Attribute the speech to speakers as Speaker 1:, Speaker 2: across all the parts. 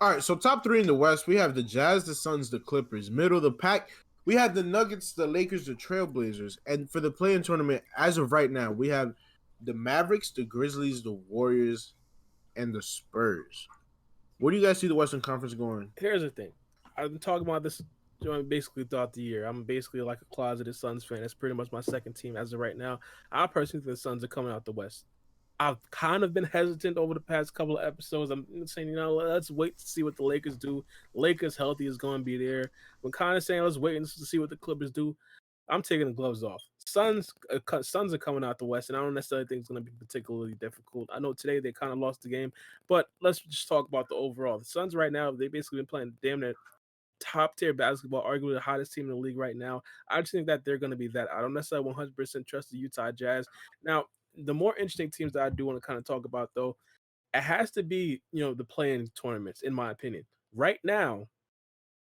Speaker 1: All right, so top three in the West, we have the Jazz, the Suns, the Clippers. Middle of the pack, we have the Nuggets, the Lakers, the Trailblazers. And for the play-in tournament, as of right now, we have the Mavericks, the Grizzlies, the Warriors, and the Spurs. Where do you guys see the Western Conference going?
Speaker 2: Here's the thing. I've been talking about this basically throughout the year. I'm basically like a closeted Suns fan. That's pretty much my second team as of right now. I personally think the Suns are coming out the West. I've kind of been hesitant over the past couple of episodes. I'm saying, let's wait to see what the Lakers do. Lakers healthy is going to be there. I'm kind of saying let's wait and see what the Clippers do. I'm taking the gloves off. Suns are coming out the West, and I don't necessarily think it's going to be particularly difficult. I know today they kind of lost the game, but let's just talk about the overall. The Suns right now, they've basically been playing damn near top tier basketball, arguably the hottest team in the league right now. I just think that they're going to be that. I don't necessarily 100% trust the Utah Jazz. Now, the more interesting teams that I do want to kind of talk about, though, it has to be, the play-in tournaments, in my opinion. Right now,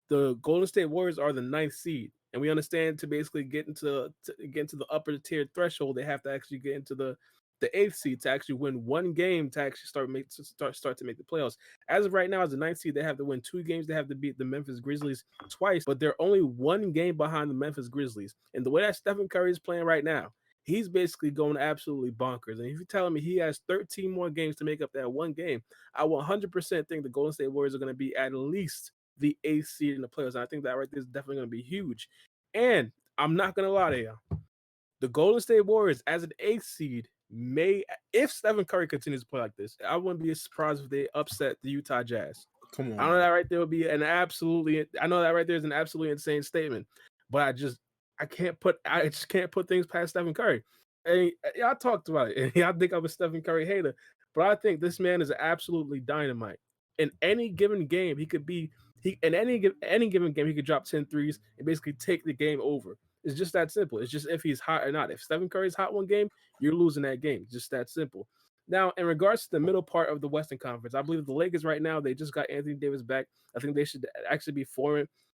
Speaker 2: the Golden State Warriors are the 9th seed, and we understand to basically get into the upper tier threshold, they have to actually get into the 8th seed to actually win one game to actually start to make the playoffs. As of right now, as the 9th seed, they have to win 2 games. They have to beat the Memphis Grizzlies twice, but they're only 1 game behind the Memphis Grizzlies. And the way that Stephen Curry is playing right now, he's basically going absolutely bonkers. And if you're telling me he has 13 more games to make up that one game, I 100% think the Golden State Warriors are going to be at least the 8th seed in the playoffs. And I think that right there is definitely going to be huge. And I'm not going to lie to you. The Golden State Warriors, as an 8th seed, if Stephen Curry continues to play like this, I wouldn't be surprised if they upset the Utah Jazz.
Speaker 1: Come on.
Speaker 2: I know that right there would be I know that right there is an absolutely insane statement, but I just can't put things past Stephen Curry. And y'all talked about it, and y'all think I'm a Stephen Curry hater, but I think this man is absolutely dynamite. In any given game, he could drop 10 threes and basically take the game over. It's just that simple. It's just if he's hot or not. If Stephen Curry's hot one game, you're losing that game. It's just that simple. Now, in regards to the middle part of the Western Conference, I believe the Lakers right now, they just got Anthony Davis back. I think they should actually be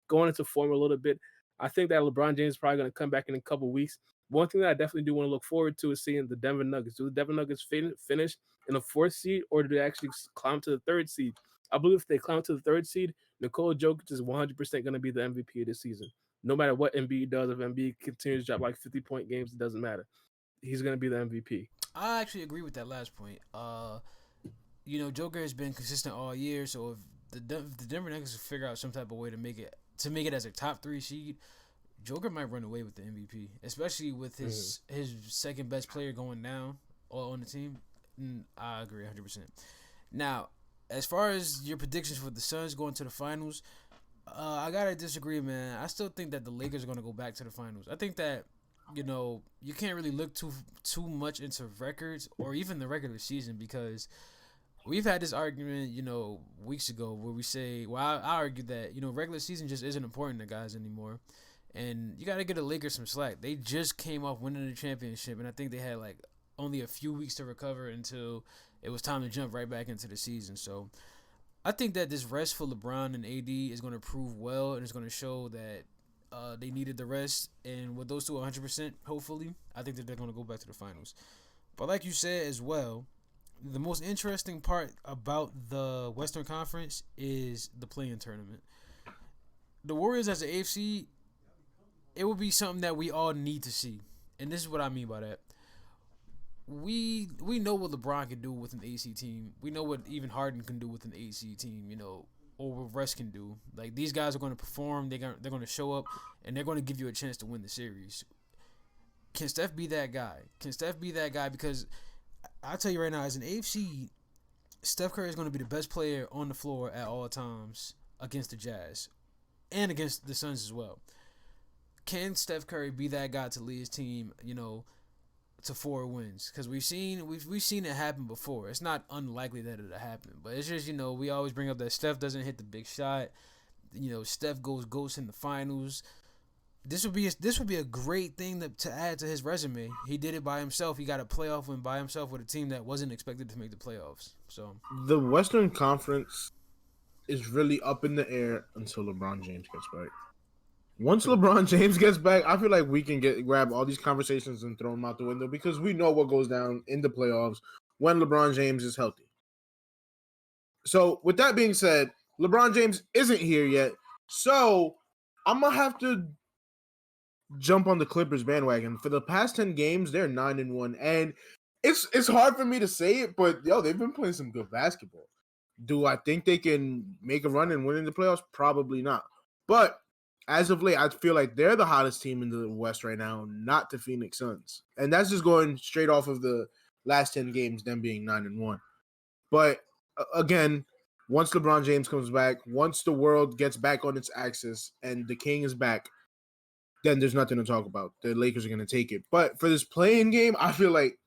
Speaker 2: going into form a little bit. I think that LeBron James is probably going to come back in a couple weeks. One thing that I definitely do want to look forward to is seeing the Denver Nuggets. Do the Denver Nuggets finish in the 4th seed, or do they actually climb to the 3rd seed? I believe if they climb to the 3rd seed, Nikola Jokic is 100% going to be the MVP of this season. No matter what Embiid does, if Embiid continues to drop like 50-point games, it doesn't matter. He's going to be the MVP.
Speaker 3: I actually agree with that last point. Joker has been consistent all year, so if the Denver Nuggets figure out some type of way to make it as a top 3 seed, Joker might run away with the MVP, especially with his second best player going down on the team. I agree 100%. Now, as far as your predictions for the Suns going to the finals, I gotta disagree, man. I still think that the Lakers are gonna go back to the finals. I think that you can't really look too much into records or even the regular season, because we've had this argument, weeks ago where we say, I argue that regular season just isn't important to guys anymore, and you gotta get the Lakers some slack. They just came off winning the championship, and I think they had like only a few weeks to recover until it was time to jump right back into the season. So I think that this rest for LeBron and AD is going to prove well, and it's going to show that they needed the rest. And with those two 100%, hopefully, I think that they're going to go back to the finals. But like you said as well, the most interesting part about the Western Conference is the play-in tournament. The Warriors as an AFC, it would be something that we all need to see. And this is what I mean by that. We know what LeBron can do with an AC team. We know what even Harden can do with an AC team, or what Russ can do. Like, these guys are going to perform. They're going to show up, and they're going to give you a chance to win the series. Can Steph be that guy? Because I'll tell you right now, as an AFC, Steph Curry is going to be the best player on the floor at all times against the Jazz and against the Suns as well. Can Steph Curry be that guy to lead his team, to 4 wins? Because we've seen it happen before. It's not unlikely that it'll happen, but it's just we always bring up that Steph doesn't hit the big shot. Steph goes ghost in the finals. This would be a great thing to add to his resume. He did it by himself. He got a playoff win by himself with a team that wasn't expected to make the playoffs. So
Speaker 1: the Western Conference is really up in the air until LeBron James gets back. Once LeBron James gets back, I feel like we can grab all these conversations and throw them out the window, because we know what goes down in the playoffs when LeBron James is healthy. So with that being said, LeBron James isn't here yet. So I'm gonna have to jump on the Clippers bandwagon. For the past 10 games, they're 9-1. And it's hard for me to say it, but they've been playing some good basketball. Do I think they can make a run and win in the playoffs? Probably not. But as of late, I feel like they're the hottest team in the West right now, not the Phoenix Suns. And that's just going straight off of the last 10 games, them being 9-1. But again, once LeBron James comes back, once the world gets back on its axis and the king is back, then there's nothing to talk about. The Lakers are going to take it. But for this play-in game, I feel like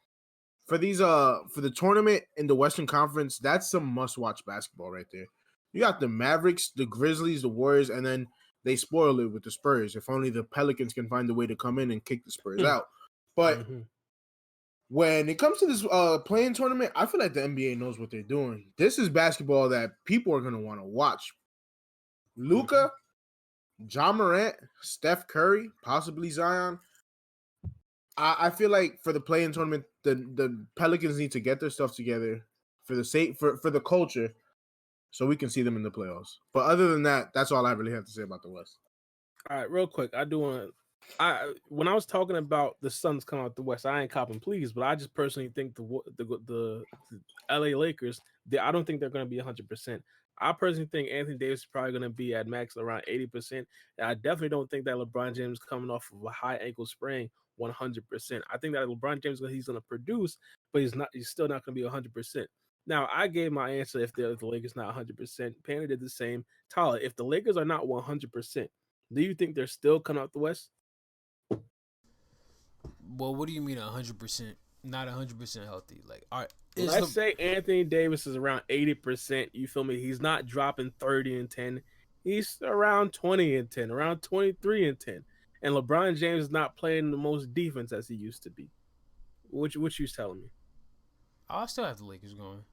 Speaker 1: for the tournament in the Western Conference, that's some must-watch basketball right there. You got the Mavericks, the Grizzlies, the Warriors, and then they spoil it with the Spurs. If only the Pelicans can find a way to come in and kick the Spurs out. But when it comes to this play-in tournament, I feel like the NBA knows what they're doing. This is basketball that people are going to want to watch. Luka, Ja Morant, Steph Curry, possibly Zion. I feel like for the play-in tournament, the Pelicans need to get their stuff together for the sake for the culture, so we can see them in the playoffs. But other than that, that's all I really have to say about the West.
Speaker 2: All right, real quick, I do want to. When I was talking about the Suns coming out the West, I ain't copping please, but I just personally think the LA Lakers, I don't think they're going to be 100%. I personally think Anthony Davis is probably going to be at max around 80%. And I definitely don't think that LeBron James coming off of a high ankle sprain 100%. I think that LeBron James, he's going to produce, but he's still not going to be 100%. Now, I gave my answer if the Lakers not 100%. Panda did the same. Tyler, if the Lakers are not 100%, do you think they're still coming out the West?
Speaker 3: Well, what do you mean 100%? Not 100% healthy. Like,
Speaker 2: let's say Anthony Davis is around 80%. You feel me? He's not dropping 30-10. He's around 20-10, around 23-10. And LeBron James is not playing the most defense as he used to be. What you telling me?
Speaker 3: I'll still have the Lakers going.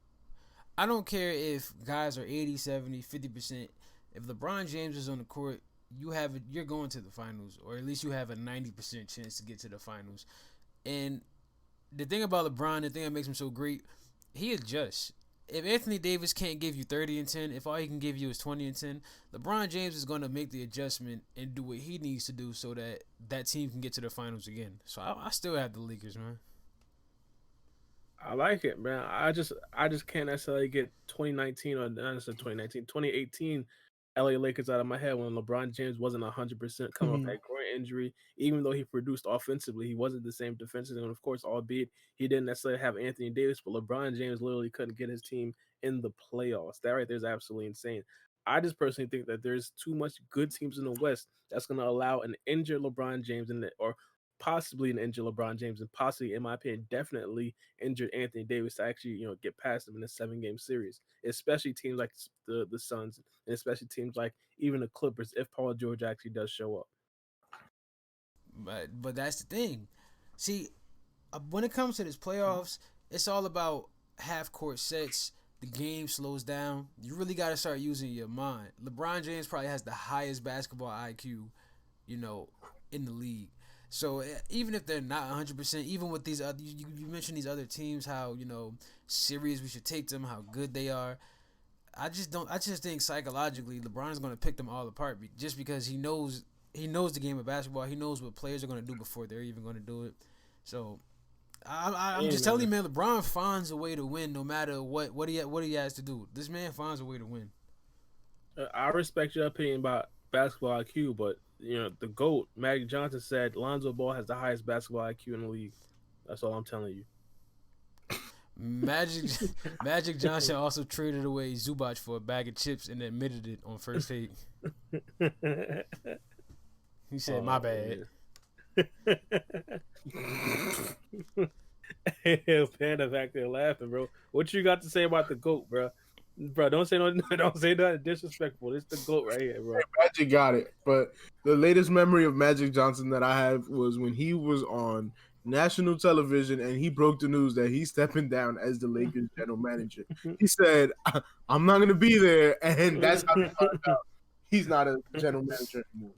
Speaker 3: I don't care if guys are 80, 70, 50%. If LeBron James is on the court, you're going to the finals, or at least you have a 90% chance to get to the finals. And the thing about LeBron, the thing that makes him so great, he adjusts. If Anthony Davis can't give you 30-10, if all he can give you is 20-10, LeBron James is going to make the adjustment and do what he needs to do so that that team can get to the finals again. So I still have the Lakers, man.
Speaker 2: I like it, man. I just can't necessarily get 2019 or not necessarily 2019, 2018 LA Lakers out of my head when LeBron James wasn't 100% coming off that groin injury. Even though he produced offensively, he wasn't the same defensively. And of course, albeit he didn't necessarily have Anthony Davis, but LeBron James literally couldn't get his team in the playoffs. That right there is absolutely insane. I just personally think that there's too much good teams in the West that's going to allow an injured LeBron James or possibly an injured LeBron James and possibly, in my opinion, definitely injured Anthony Davis to actually, get past him in a 7-game series, especially teams like the Suns and especially teams like even the Clippers if Paul George actually does show up.
Speaker 3: But that's the thing. See, when it comes to this playoffs, it's all about half-court sets. The game slows down. You really got to start using your mind. LeBron James probably has the highest basketball IQ, in the league. So even if they're not 100%, even with these other, you mentioned these other teams, how serious we should take them, how good they are. I just think psychologically LeBron's going to pick them all apart just because he knows the game of basketball. He knows what players are going to do before they're even going to do it. So I'm just telling you, man, LeBron finds a way to win no matter what he has to do. This man finds a way to win.
Speaker 2: I respect your opinion about basketball IQ, but the GOAT, Magic Johnson, said Lonzo Ball has the highest basketball IQ in the league. That's all I'm telling you.
Speaker 3: Magic Johnson also traded away Zubac for a bag of chips and admitted it on First Take. He said, "My bad."
Speaker 2: Hey, Panda back there laughing, bro. What you got to say about the GOAT, bro? Bro, don't say nothing disrespectful. It's the GOAT right here, bro.
Speaker 1: Magic got it. But the latest memory of Magic Johnson that I have was when he was on national television and he broke the news that he's stepping down as the Lakers general manager. He said, "I'm not going to be there." And that's how they found out he's not a general manager anymore.